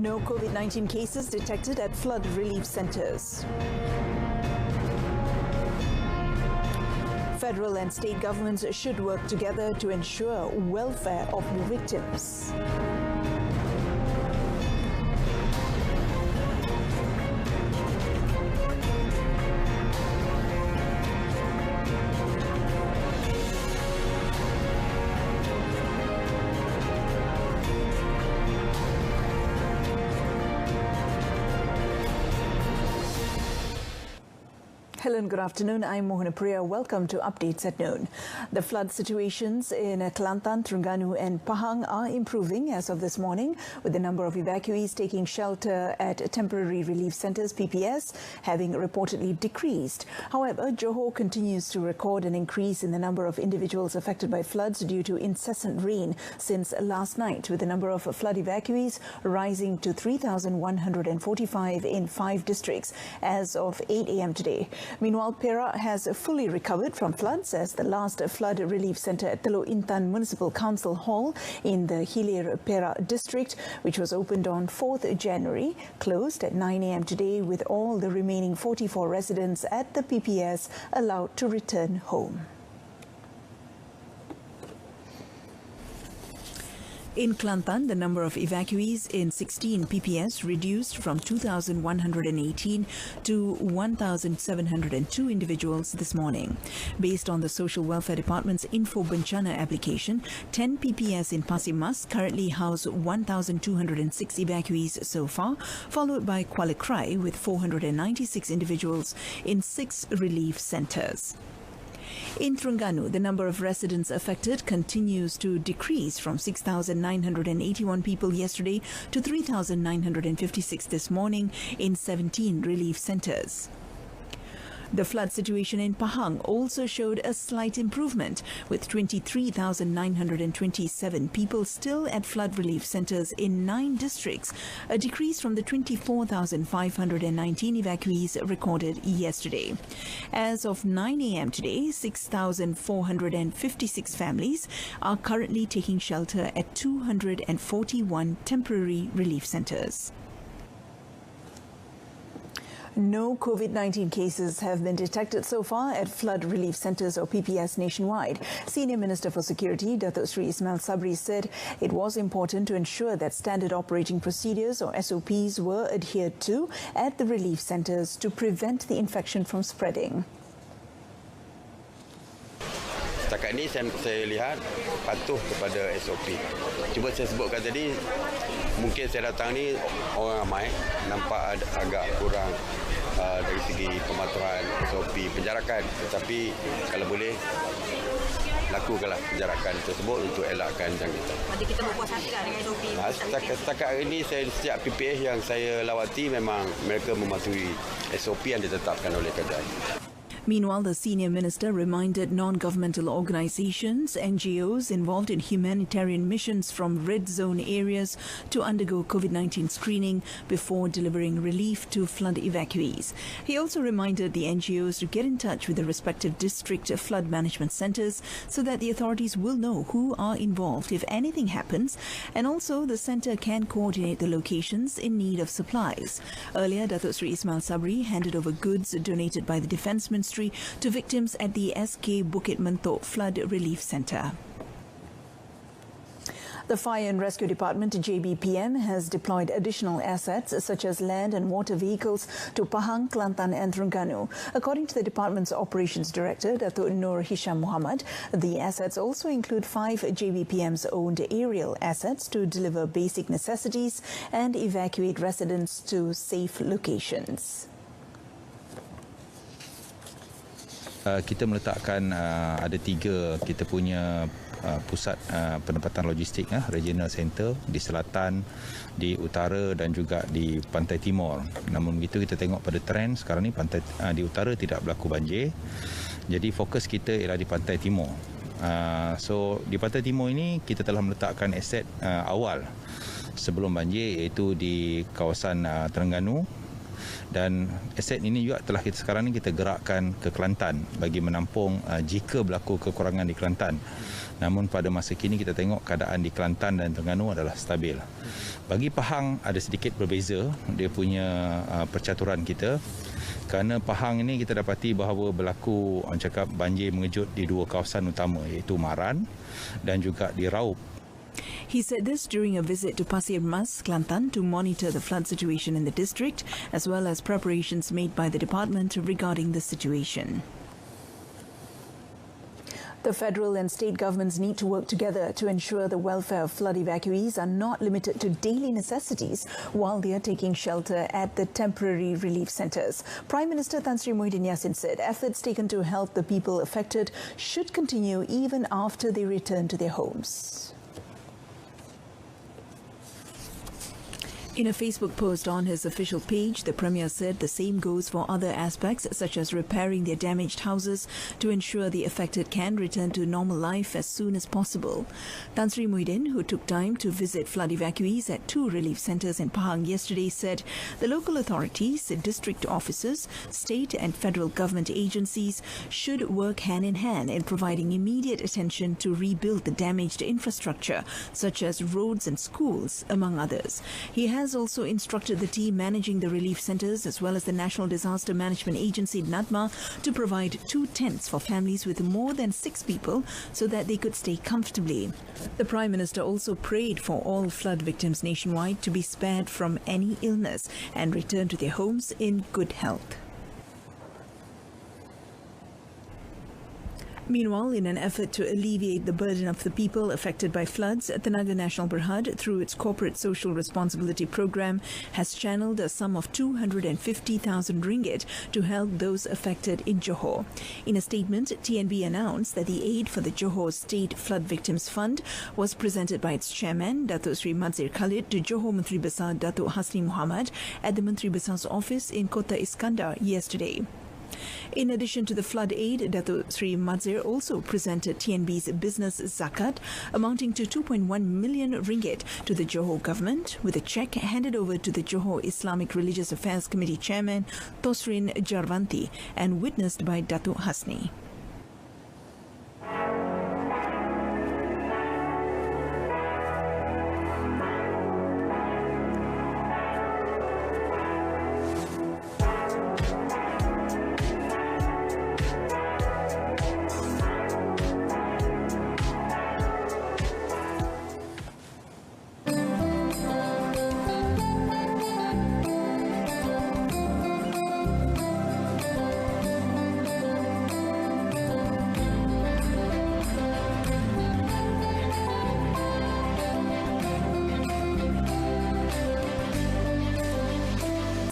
No COVID-19 cases detected at flood relief centres. Federal and state governments should work together to ensure welfare of the victims. Hello and good afternoon. I'm Mohana Priya. Welcome to Updates at Noon. The flood situations in Kelantan, Terengganu and Pahang are improving as of this morning, with the number of evacuees taking shelter at temporary relief centres, PPS, having reportedly decreased. However, Johor continues to record an increase in the number of individuals affected by floods due to incessant rain since last night, with the number of flood evacuees rising to 3,145 in 5 districts as of 8 a.m. today. Meanwhile, Perak has fully recovered from floods as the last flood relief centre at Teluk Intan Municipal Council Hall in the Hilir Perak district, which was opened on 4th January, closed at 9 a.m. today, with all the remaining 44 residents at the PPS allowed to return home. In Kelantan, the number of evacuees in 16 PPS reduced from 2,118 to 1,702 individuals this morning. Based on the Social Welfare Department's Info Bencana application, 10 PPS in Pasir Mas currently house 1,206 evacuees so far, followed by Kuala Krai with 496 individuals in 6 relief centres. In Terengganu, the number of residents affected continues to decrease from 6,981 people yesterday to 3,956 this morning in 17 relief centres. The flood situation in Pahang also showed a slight improvement, with 23,927 people still at flood relief centres in 9 districts, a decrease from the 24,519 evacuees recorded yesterday. As of 9 a.m. today, 6,456 families are currently taking shelter at 241 temporary relief centres. No COVID-19 cases have been detected so far at flood relief centres or PPS nationwide. Senior Minister for Security, Datuk Sri Ismail Sabri, said it was important to ensure that standard operating procedures or SOPs were adhered to at the relief centres to prevent the infection from spreading. Setakat ini saya lihat patuh kepada SOP. Cuba saya sebutkan tadi, mungkin saya datang ni orang ramai, nampak agak kurang dari segi pematuran SOP penjarakan. Tetapi kalau boleh, lakukanlah penjarakan tersebut untuk elakkan jangkitan. Jadi kita berpuas hati dengan SOP. Setakat hari ini, setiap PPS yang saya lawati memang mereka mematuhi SOP yang ditetapkan oleh kerajaan. Meanwhile, the senior minister reminded non-governmental organisations, NGOs involved in humanitarian missions from red zone areas to undergo COVID-19 screening before delivering relief to flood evacuees. He also reminded the NGOs to get in touch with the respective district flood management centres so that the authorities will know who are involved if anything happens, and also the centre can coordinate the locations in need of supplies. Earlier, Datuk Sri Ismail Sabri handed over goods donated by the Defence Ministry to victims at the SK Bukit Mentok Flood Relief Centre. The Fire and Rescue Department, JBPM, has deployed additional assets such as land and water vehicles to Pahang, Kelantan and Terengganu. According to the department's operations director, Datuk Nur Hisham Muhammad, the assets also include 5 JBPM's owned aerial assets to deliver basic necessities and evacuate residents to safe locations. Kita meletakkan ada 3 kita punya pusat penempatan logistik, regional center di selatan, di utara dan juga di pantai timur. Namun begitu, kita tengok pada trend sekarang ni pantai di utara tidak berlaku banjir. Jadi fokus kita ialah di pantai timur. So di pantai timur ini kita telah meletakkan aset awal sebelum banjir, iaitu di kawasan Terengganu Dan aset ini juga telah sekarang ni kita gerakkan ke Kelantan bagi menampung jika berlaku kekurangan di Kelantan. Namun pada masa kini kita tengok keadaan di Kelantan dan Terengganu adalah stabil. Bagi Pahang ada sedikit berbeza dia punya percaturan kita. Kerana Pahang ini kita dapati bahawa berlaku orang cakap banjir mengejut di dua kawasan utama iaitu Maran dan juga di Raup. He said this during a visit to Pasir Mas, Kelantan, to monitor the flood situation in the district as well as preparations made by the department regarding the situation. The federal and state governments need to work together to ensure the welfare of flood evacuees are not limited to daily necessities while they are taking shelter at the temporary relief centres. Prime Minister Tan Sri Muhyiddin Yassin said efforts taken to help the people affected should continue even after they return to their homes. In a Facebook post on his official page, the Premier said the same goes for other aspects such as repairing their damaged houses to ensure the affected can return to normal life as soon as possible. Tan Sri Muhyiddin, who took time to visit flood evacuees at 2 relief centres in Pahang yesterday, said the local authorities, district officers, state and federal government agencies should work hand in hand in providing immediate attention to rebuild the damaged infrastructure such as roads and schools, among others. He has also instructed the team managing the relief centres as well as the National Disaster Management Agency NADMA to provide 2 tents for families with more than 6 people so that they could stay comfortably. The Prime Minister also prayed for all flood victims nationwide to be spared from any illness and return to their homes in good health. Meanwhile, in an effort to alleviate the burden of the people affected by floods, Tenaga Nasional Berhad, through its Corporate Social Responsibility Program, has channeled a sum of 250,000 ringgit to help those affected in Johor. In a statement, TNB announced that the aid for the Johor State Flood Victims Fund was presented by its chairman, Datuk Sri Madzir Khalid, to Johor Menteri Besar Datuk Hasni Mohamad at the Menteri Besar's office in Kota Iskandar yesterday. In addition to the flood aid, Datuk Sri Madzir also presented TNB's business zakat amounting to 2.1 million ringgit to the Johor government, with a cheque handed over to the Johor Islamic Religious Affairs Committee Chairman Tosrin Jarvanti and witnessed by Datuk Hasni.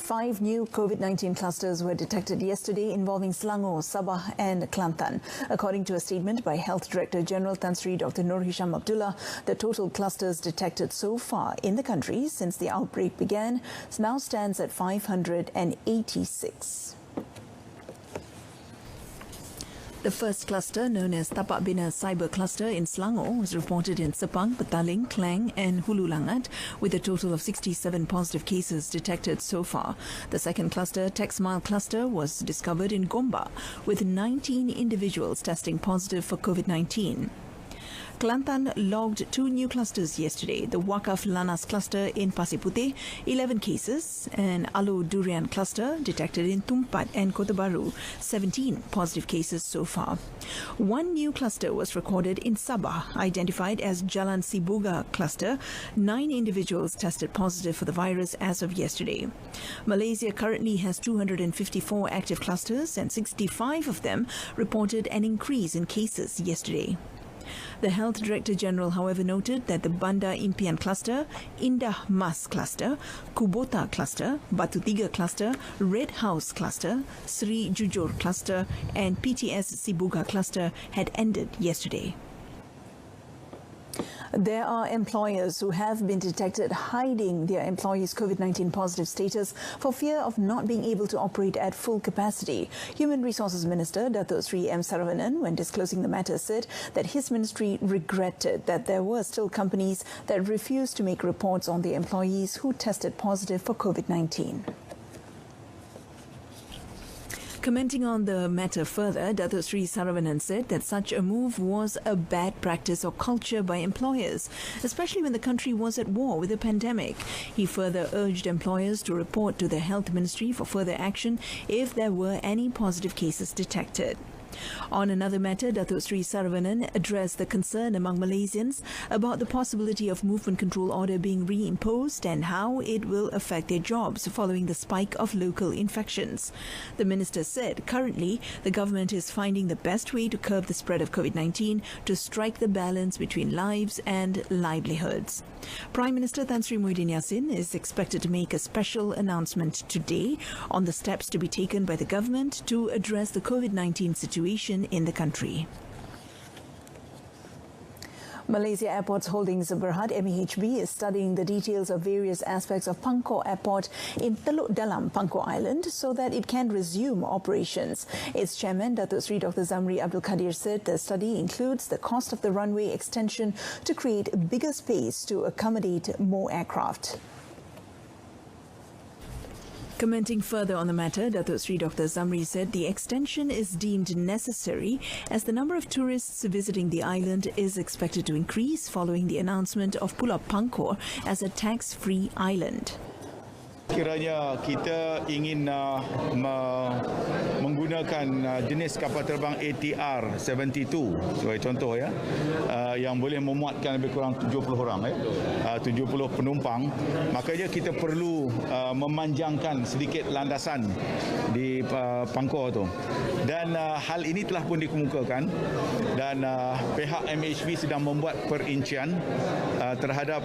Five new COVID-19 clusters were detected yesterday involving Selangor, Sabah and Kelantan. According to a statement by Health Director General Tan Sri Dr. Nur Hisham Abdullah, the total clusters detected so far in the country since the outbreak began now stands at 586. The first cluster, known as Tapak Bina Cyber Cluster in Selangor, was reported in Sepang, Petaling, Klang and Hulu Langat, with a total of 67 positive cases detected so far. The second cluster, TechSmile Cluster, was discovered in Gombak, with 19 individuals testing positive for COVID-19. Kelantan logged 2 new clusters yesterday. The Wakaf Lanas cluster in Pasir Puteh, 11 cases, and Alo Durian cluster detected in Tumpat and Kota Baru, 17 positive cases so far. 1 new cluster was recorded in Sabah, identified as Jalan Sibuga cluster. 9 individuals tested positive for the virus as of yesterday. Malaysia currently has 254 active clusters, and 65 of them reported an increase in cases yesterday. The Health Director General, however, noted that the Banda Impian Cluster, Indah Mas Cluster, Kubota Cluster, Batu Tiga Cluster, Red House Cluster, Sri Jujur Cluster and PTS Sibuga Cluster had ended yesterday. There are employers who have been detected hiding their employees' COVID-19 positive status for fear of not being able to operate at full capacity. Human Resources Minister Datuk Sri M. Saravanan, when disclosing the matter, said that his ministry regretted that there were still companies that refused to make reports on their employees who tested positive for COVID-19. Commenting on the matter further, Datuk Sri Saravanan said that such a move was a bad practice or culture by employers, especially when the country was at war with the pandemic. He further urged employers to report to the Health Ministry for further action if there were any positive cases detected. On another matter, Datuk Sri Saravanan addressed the concern among Malaysians about the possibility of movement control order being reimposed and how it will affect their jobs following the spike of local infections. The minister said currently the government is finding the best way to curb the spread of COVID-19 to strike the balance between lives and livelihoods. Prime Minister Tan Sri Muhyiddin Yassin is expected to make a special announcement today on the steps to be taken by the government to address the COVID-19 situation in the country. Malaysia Airports Holdings Berhad MEHB is studying the details of various aspects of Pangkor Airport in Teluk Dalam, Pangkor Island, so that it can resume operations. Its chairman, Datuk Sri Dr. Zamri Abdul Kadir, said the study includes the cost of the runway extension to create bigger space to accommodate more aircraft. Commenting further on the matter, Datuk Sri Dr. Zamri said the extension is deemed necessary as the number of tourists visiting the island is expected to increase following the announcement of Pulau Pangkor as a tax-free island. Kiranya kita ingin menggunakan jenis kapal terbang ATR 72 sebagai contoh ya, yang boleh memuatkan lebih kurang 70 orang 70 penumpang, makanya kita perlu memanjangkan sedikit landasan di Pangkor tu, dan hal ini telah pun dikemukakan, dan pihak MHB sedang membuat perincian terhadap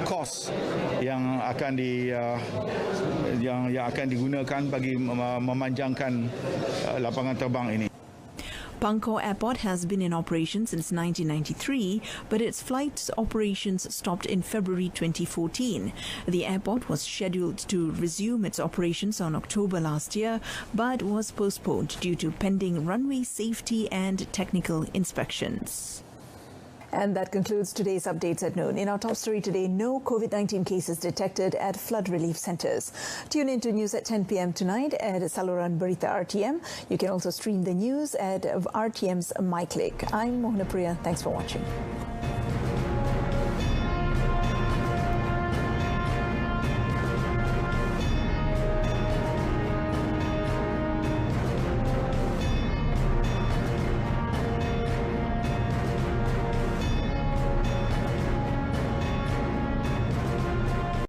kos yang akan digunakan bagi memanjangkan lapangan terbang ini. Pangkor Airport has been in operation since 1993, but its flight operations stopped in February 2014. The airport was scheduled to resume its operations on October last year, but was postponed due to pending runway safety and technical inspections. And that concludes today's updates at noon. In our top story today, no COVID-19 cases detected at flood relief centres. Tune in to news at 10 p.m. tonight at saluran Berita RTM. You can also stream the news at RTM's MyClick. I'm Mohana Priya. Thanks for watching.